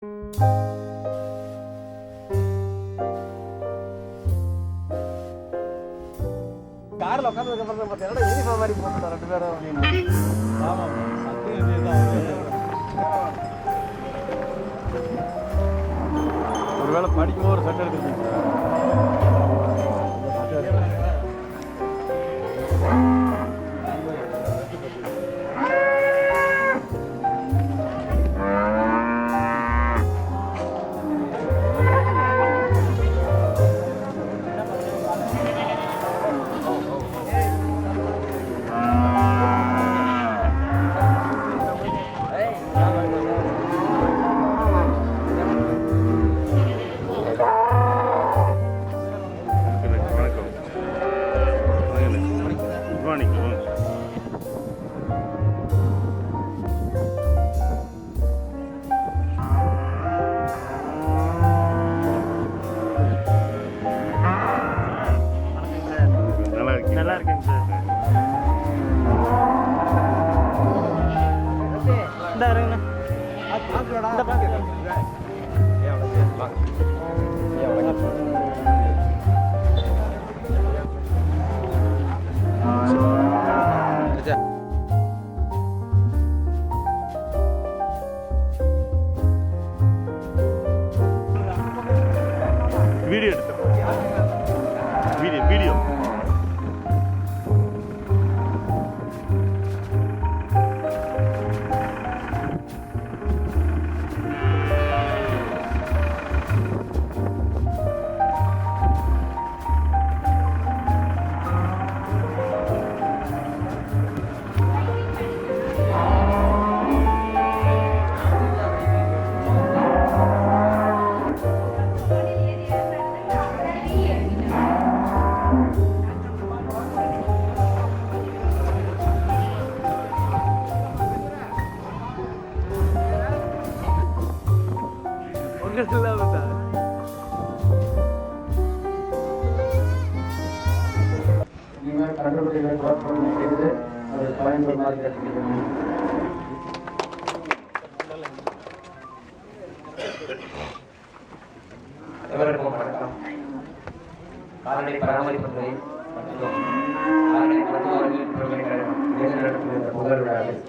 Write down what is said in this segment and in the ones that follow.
காரில் உட்காந்துருக்க பார்த்தீங்கன்னா யூனிஃபார்ம் மாதிரி போட்டுட்டோம் ரெண்டு பேரும் அப்படின்னு. ஆமாம், ஒரு வேளை படிக்கும்போது ஒரு சட்டை எடுத்துருக்கீங்க. நல்லா இருக்குங்க சார். இந்த இருங்கண்ணா, இந்த பாக்க வீடியோ எடுத்து வீடியோ இனிமேல் கண்டுபிடிகளை புறப்படம் செய்து அதை பயன்படுமாறு கேட்டுக்கொள்கிறேன். எவருக்கும் வணக்கம். கால்நடை பராமரிப்புத்துறை மற்றும் கால்நடை மருத்துவ அறிவியல் பல்கலைக்கழகம் இணைந்து நடத்தும் இந்த புகழ் விழாவில்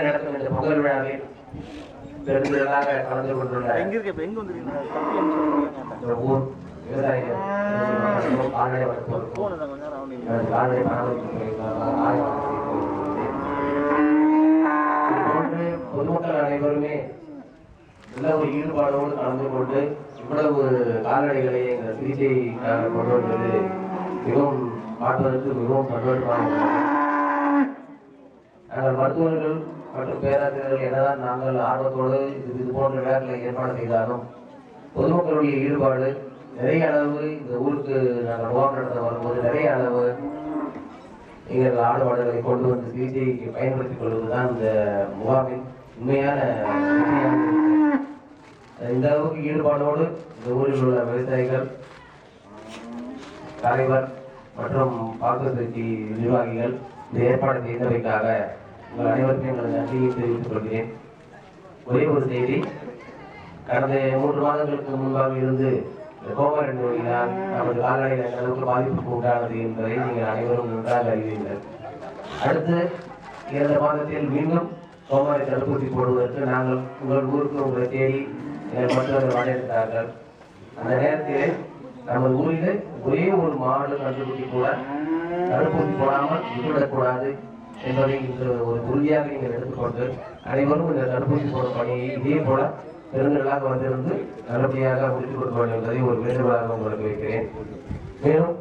நடத்தும் இந்த புகழ் விழாவில் பெருந்திரளாக கலந்து கொண்டுள்ள ஊர் விவசாயிகள் கால்நடை மருத்துவருக்கும் கால்நடை பராமரிப்புத்துறைக்காக இதுபோன்று பொதுமக்கள் அனைவருமே நல்ல ஒரு ஈடுபாடோடு கலந்து கொண்டு இவ்வளவு கால்நடைகளை எங்கள் சிகிச்சைக்காக கொண்டு வந்தது மிகவும் பார்ப்பதற்கு மிகவும் சந்தோஷமாக. நாங்கள் மருத்துவர்கள் மற்றும் பேராசிரியர்கள் என்னதான் நாங்கள் ஆர்வத்தோடு இது போன்ற விழாக்களை ஏற்பாடு செய்தாலும் பொதுமக்களுடைய ஈடுபாடு நிறைய அளவு இந்த ஊருக்கு நாங்கள் முகாம் நடத்த வரும்போது நிறைய அளவு எங்கள் ஆடுபாடுகளை கொண்டு வந்து சிகிச்சைக்கு பயன்படுத்திக் கொள்வதுதான் இந்த முகாமின் உண்மையான இந்த அளவுக்கு ஈடுபாடோடு இந்த ஊரில் உள்ள விவசாயிகள் தலைவர் மற்றும் பாக்குவதற்கு நிர்வாகிகள் இந்த ஏற்பாடு செய்தவைக்காக உங்கள் அனைவருக்கும் எங்களது நன்றியை தெரிவித்துக் கொள்கிறேன். ஒரே ஒரு செய்தி, கடந்த 3 மாதங்களுக்கு முன்பாக இருந்து கோமாரி நோயினால் நமது கால்நடைகள் அளவுக்கு பாதிப்புக்கு உண்டானது என்பதை நீங்கள் அனைவரும் நன்றாக அறிவீர்கள். அடுத்து 2 மாதத்தில் மீண்டும் கோமாரி தடுப்பூசி போடுவதற்கு நாங்கள் உங்கள் ஊருக்கு உங்களை தேடி எங்கள் மருத்துவர்கள் வரவேற்றார்கள். அந்த நேரத்திலே நமது ஊரில் ஒரே ஒரு மாடு கண்டுபிடிக்க கூட தடுப்பூசி போடாமல் விட்டுவிடக்கூடாது என்பதை இன்று ஒரு உறுதியாக நீங்கள் எடுத்துக்கொண்டு அனைவரும் இந்த தடுப்பூசி போடும் பணியை இதே போல பெருந்தலாக வந்திருந்து நல்லபடியாக முடித்துக் கொடுக்க வேண்டும் என்பதை ஒரு வேண்டுகோளாக உங்களுக்கு வைக்கிறேன். மேலும்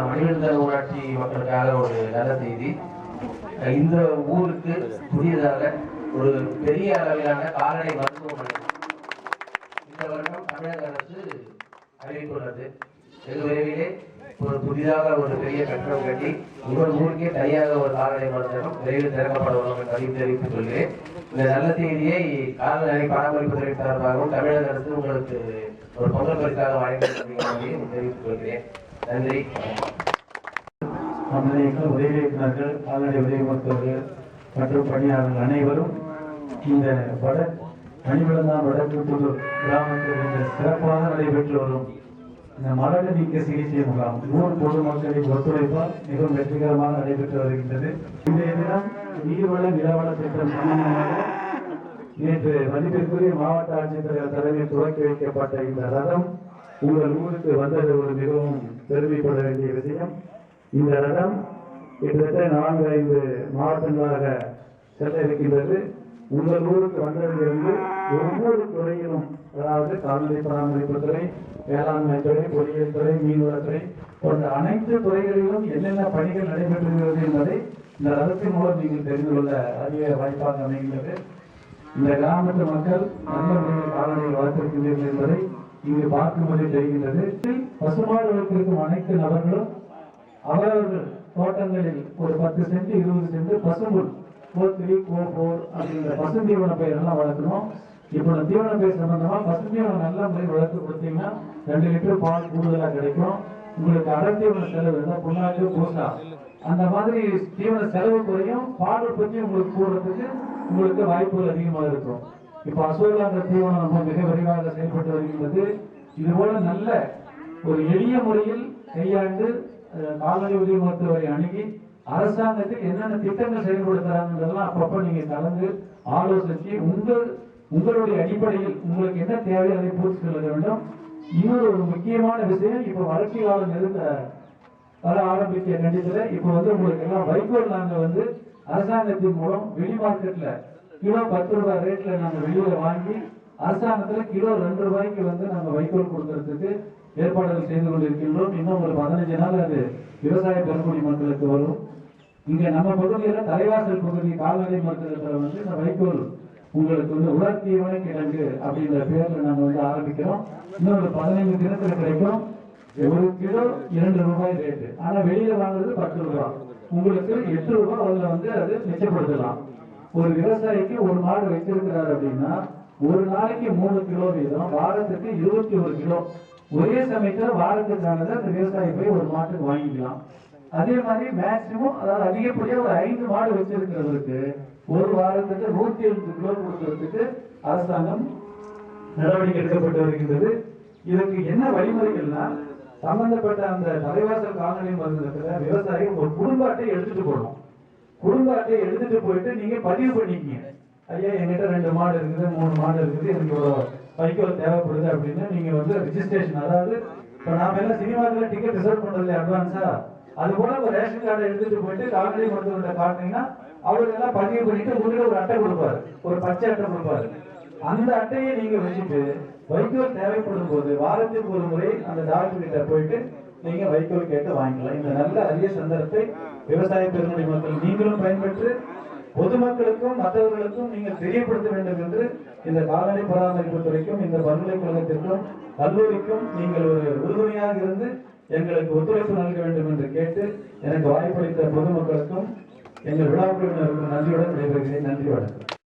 மணிவெந்தல் ஊராட்சி மக்களுக்காக ஒரு நல்ல செய்தி, இந்த ஊருக்கு புதியதாக ஒரு பெரிய அளவிலான கால்நடை மருத்துவமனை இந்த வருடம் தமிழக அரசு அறிவித்துள்ளது. வெகு விரைவிலே ஒரு புதிதாக ஒரு பெரிய கட்டணம் கட்டி உங்கள் ஊருக்கே தனியாக ஒரு கால்நடை மருந்தகம் விரைவில் திறக்கப்பட உள்ளோம் என்பதை தெரிவித்துக் கொள்கிறேன். இந்த நல்ல செய்தியை கால்நடை பராமரிப்புத்துறை சார்பாகவும் தமிழக அரசு உங்களுக்கு ஒரு பொங்கல் பரிசாக வழங்கி தெரிவித்துக் கொள்கிறேன். நன்றி. உதவி இயக்குநர்கள், கால்நடை உதவி மருத்துவர்கள், மற்றும் பணியாளர்கள் அனைவரும் இந்த மணிவிழந்தான் வடக்கு புதூர் கிராமத்தில் இந்த சிறப்பாக நடைபெற்று வரும் இந்த மலடு நீக்க சிகிச்சை முகாம் ஊர் பொதுமக்களின் ஒத்துழைப்பால் மிகவும் வெற்றிகரமாக நடைபெற்று வருகின்றது. இன்றைய தினம் நீர்வள நிலவள திட்டம் சம்பந்தமாக நேற்று மதிப்பிற்குரிய மாவட்ட ஆட்சித்தலைவர் தலைமையில் துவக்கி வைக்கப்பட்ட இந்த ரதம் உங்கள் ஊருக்கு வந்தது ஒரு மிகவும் பெருமைப்பட வேண்டிய விஷயம். இந்த ரதம் கிட்டத்தட்ட 4-5 மாவட்டங்களாக செல்ல இருக்கின்றது. உங்கள் ஊருக்கு வந்ததிலிருந்து ஒவ்வொரு துறையிலும், அதாவது கால்நடை பராமரிப்பு துறை, வேளாண்மை துறை, பொறியியல் துறை, மீன்வளத்துறை போன்ற அனைத்து துறைகளிலும் என்னென்ன பணிகள் நடைபெற்றுகிறது என்பதை இந்த ரதத்தின் மூலம் நீங்கள் தெரிந்து கொள்ள அதிக வாய்ப்பாக அமைகின்றது. இந்த கிராமத்து மக்கள் நல்ல முறையில் கால்நடையை வளர்த்திருக்கின்றனர் என்பதை இங்கு பார்க்கும்போது தெரிகின்றது. பசுமாடு வைத்திருக்கும் அனைத்து நபர்களும் அவரவர்கள் தோட்டங்களில் ஒரு 10 சென்ட் 20 சென்ட் பசும்புல் கோ3 கோ4 அப்படிங்கிற பசுந்தீவன பயிரெல்லாம் வளர்க்கணும். இப்போ தீவன பயிர் சம்பந்தமா பசுந்தீவனம் நல்ல முறையில் வளர்த்து கொடுத்தீங்கன்னா 2 லிட்டர் பால் கூடுதலாக கிடைக்கும். உங்களுக்கு அடர்த்தீவன செலவு இருந்தால் புண்ணாக்கு பூசா அந்த மாதிரி தீவன செலவு குறையும், பால் உற்பத்தி உங்களுக்கு கூடுறதுக்கு உங்களுக்கு வாய்ப்புகள் அதிகமாக இருக்கும். இப்போ அசோலான்ற தீவனம் நம்ம மிக விரைவாக செயல்பட்டு வருகின்றது. இது போல நல்ல ஒரு எளிய முறையில் கையாண்டு கால்நடை உதவி மருத்துவரை அணுகி அரசாங்கத்தில் என்னென்ன திட்டங்கள் செயல்படுத்துறாங்கன்றதெல்லாம் அப்பப்போ நீங்க கலந்து ஆலோசிச்சு உங்களுடைய அடிப்படையில் உங்களுக்கு என்ன தேவை அதை பூர்த்தி செய்ய வேண்டும். இன்னொரு ஒரு முக்கியமான விஷயம், இப்ப வறட்சி காலம் வர ஆரம்பிக்க கண்டிப்பா இப்ப உங்களுக்கு எல்லாம் வைக்கோல் நாங்க அரசாங்கத்தின் மூலம் வெளி மார்க்கெட்ல கிலோ 10 ரூபாய் ரேட்ல நாங்க வெளியில வாங்கி அரசாங்கத்துல கிலோ 2 ரூபாய்க்கு நாங்க வைக்கோல் கொடுக்கறதுக்கு ஏற்பாடுகள் செய்து கொண்டிருக்கின்றோம். இன்னும் ஒரு 15 நாள் அது விவசாய பெருங்குடி மக்களுக்கு வரும். இங்க நம்ம பகுதியில தலைவாசல் பகுதி கால்நடை மருத்துவத்துல இந்த வைக்கோல் உங்களுக்கு உலர் தீவன கிழங்கு அப்படின்ற பேர்ல நாங்க ஆரம்பிக்கிறோம். இன்னும் ஒரு 15 தினத்துல கிடைக்கும். 1 கிலோ 2 ரூபாய் ரேட்டு, ஆனா வெளியில வாங்குறது 10 ரூபாய், உங்களுக்கு 8 ரூபாய் அது மிச்சப்படுத்தலாம். ஒரு விவசாயிக்கு ஒரு மாடு வச்சிருக்கிறார் அப்படின்னா ஒரு நாளைக்கு 3 கிலோ வீதம், வாரத்துக்கு 21 கிலோ ஒரே சமயத்தில் வாரத்துக்கானது அந்த விவசாயி போய் ஒரு மாட்டுக்கு வாங்கிக்கலாம். அதே மாதிரி மேக்சிமம், அதாவது அதிகப்படியா ஒரு 5 மாடு வச்சிருக்கிறவருக்கு ஒரு வாரத்துக்கு 170 கிலோ கொடுக்கறதுக்கு அரசாங்கம் நடவடிக்கை எடுக்கப்பட்டு வருகின்றது. இதற்கு என்ன வழிமுறைகள்னா, சம்பந்தப்பட்ட அந்த தலைவாசல் கால்நடை மருத்துவத்துல விவசாயி ஒரு குடும்ப அட்டை எடுத்துட்டு போகணும். குடும்ப அட்டையை எடுத்துட்டு போயிட்டு நீங்க பதிவு பண்ணிக்கீங்க. ஐயா என்கிட்ட 2 மாடு இருக்குது, 3 மாடு இருக்குது, எனக்கு ஒரு வைக்கோல் தேவைப்படுது அப்படின்னு நீங்க ரிஜிஸ்ட்ரேஷன், அதாவது இப்ப நாம எல்லாம் சினிமாக்குள்ள டிக்கெட் ரிசர்வ் பண்றதுல அட்வான்ஸா, அது போல ஒரு ரேஷன் கார்டை எடுத்துட்டு போயிட்டு கால்நடை மருத்துவர்கிட்ட காட்டினீங்கன்னா அவர் எல்லாம் பதிவு பண்ணிட்டு உங்ககிட்ட ஒரு அட்டை கொடுப்பாரு, ஒரு பச்சை அட்டை கொடுப்பாரு. அந்த அட்டையை நீங்க வச்சுட்டு வைக்கோல் தேவைப்படும் போது வாரத்துக்கு ஒரு முறை அந்த டாக்டர் கிட்ட போயிட்டு நீங்க வைக்கோல் கேட்டு வாங்கிக்கலாம். இந்த நல்ல அரிய சந்தர்ப்பத்தை விவசாய பெருங்குடி மக்கள் நீங்களும் பயன்பெற்று பொதுமக்களுக்கும் மற்றவர்களுக்கும் நீங்கள் தெரியப்படுத்த வேண்டும் என்று இந்த கால்நடை பராமரிப்பு துறைக்கும் இந்த பல்கலைக்கழகத்திற்கும் கல்லூரிக்கும் நீங்கள் ஒரு உறுதுணையாக இருந்து எங்களுக்கு ஒத்துழைப்பு நல்க வேண்டும் என்று கேட்டு எனக்கு வாய்ப்பளித்த பொதுமக்களுக்கும் எங்கள் விழா குழுவினருக்கும் நன்றியுடன் விடைபெறுகிறேன். நன்றி, வணக்கம்.